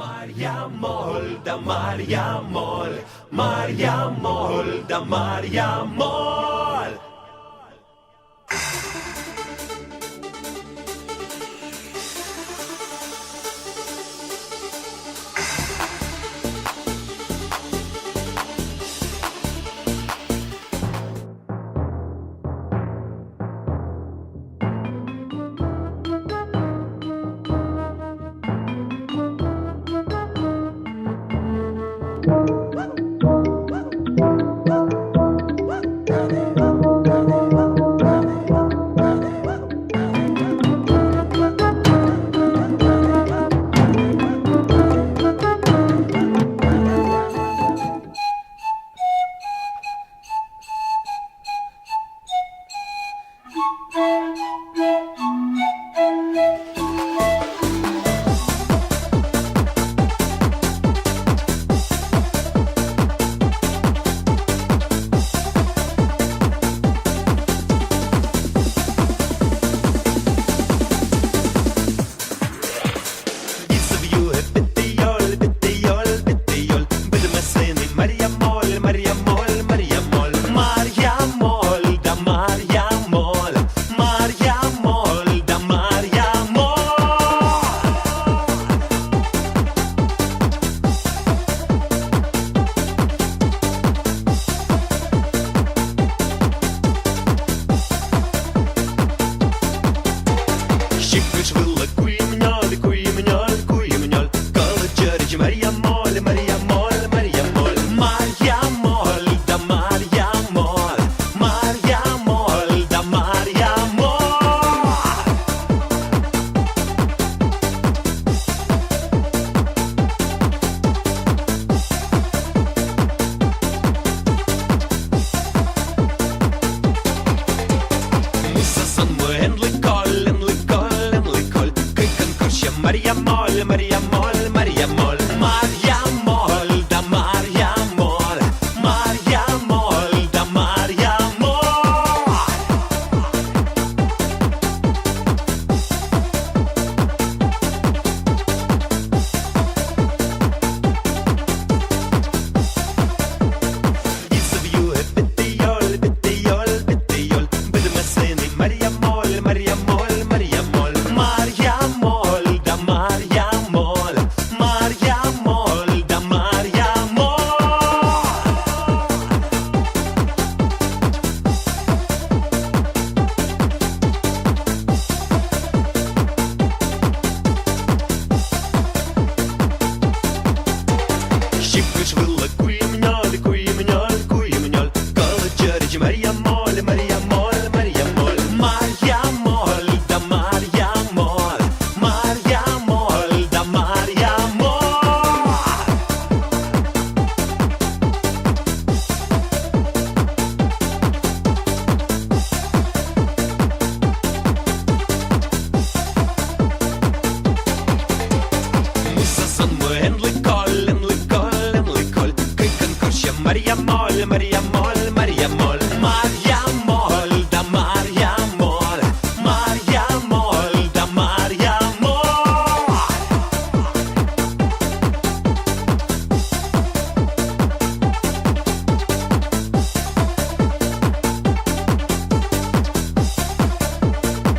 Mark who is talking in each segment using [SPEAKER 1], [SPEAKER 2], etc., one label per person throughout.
[SPEAKER 1] Mariamol, da Mariamol, Mariamol, da Mariamol. Mariamol, Mariamol, Mariamol, Mariamol, da Mariamol, Mariamol, da Mariamol. It's of you, Bettiol, Bettiol, Bettiol, with the Messini, Mariamol, Mariamol, Mariamol, Mariamol. Da Mariamol, Mariamol, da Mariamol. Și câși vâlă cuimniol, cuimniol, cuimniol, călăgerici Mariamol, Mariamol, Mariamol, Mariamol, da Mariamol, Mariamol, da Mariamol. Musa son mă en licol, că-i concursia Mariamol, Mariamol, Mariamol, Mariamol, da Mariamol, Mariamol, da Mariamol.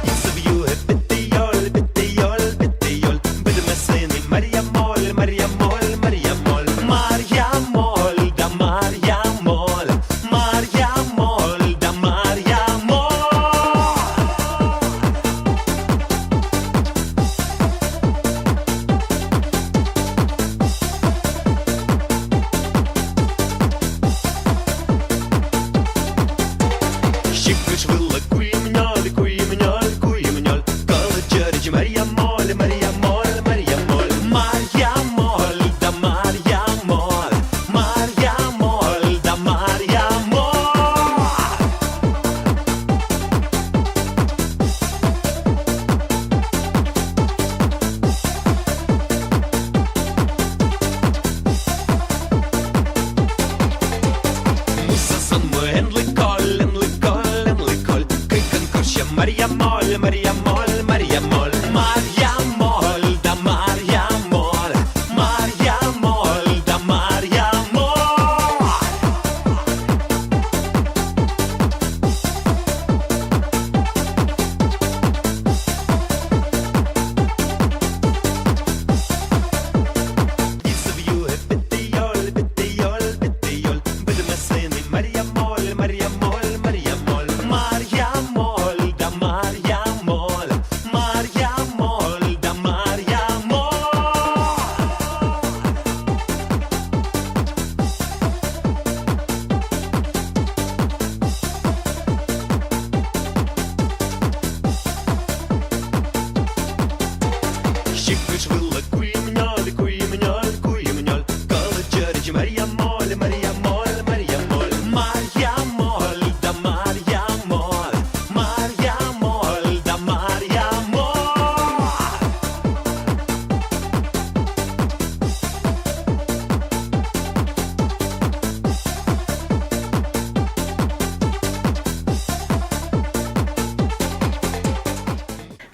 [SPEAKER 1] It's of you, Bettiol, Bettiol, Bettiol, with the Messini, Mariamol, Mariamol, Mariamol, Mariamol, da Mariamol,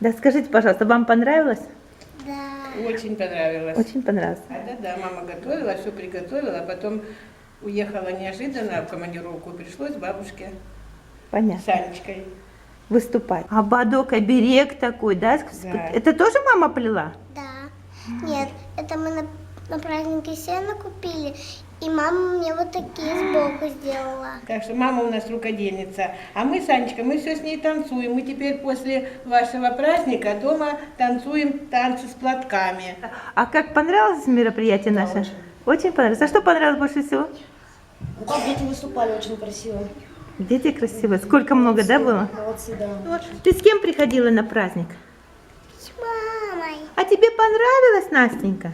[SPEAKER 2] Да, скажите, пожалуйста, вам понравилось?
[SPEAKER 3] Да.
[SPEAKER 4] Очень понравилось.
[SPEAKER 2] Очень понравилось.
[SPEAKER 4] Да, мама готовила, все приготовила, а потом уехала неожиданно в командировку, пришлось бабушке с
[SPEAKER 2] Понятно.
[SPEAKER 4] Санечкой.
[SPEAKER 2] Выступать. Ободок, оберег такой, да?
[SPEAKER 4] Да.
[SPEAKER 2] Это тоже мама плела?
[SPEAKER 3] Да. Нет, это мы на празднике сено купили, и мама мне вот такие сбоку сделала.
[SPEAKER 4] Так что мама у нас рукодельница. А мы, Санечка, мы все с ней танцуем. Мы теперь после вашего праздника дома танцуем танцы с платками.
[SPEAKER 2] А как понравилось мероприятие наше? Очень понравилось. А что понравилось больше всего?
[SPEAKER 5] Ну, как дети выступали очень красиво.
[SPEAKER 2] Дети красивые. Сколько много, да, было?
[SPEAKER 5] Молодцы, да.
[SPEAKER 2] Ты с кем приходила на праздник?
[SPEAKER 3] С мамой.
[SPEAKER 2] А тебе понравилось, Настенька?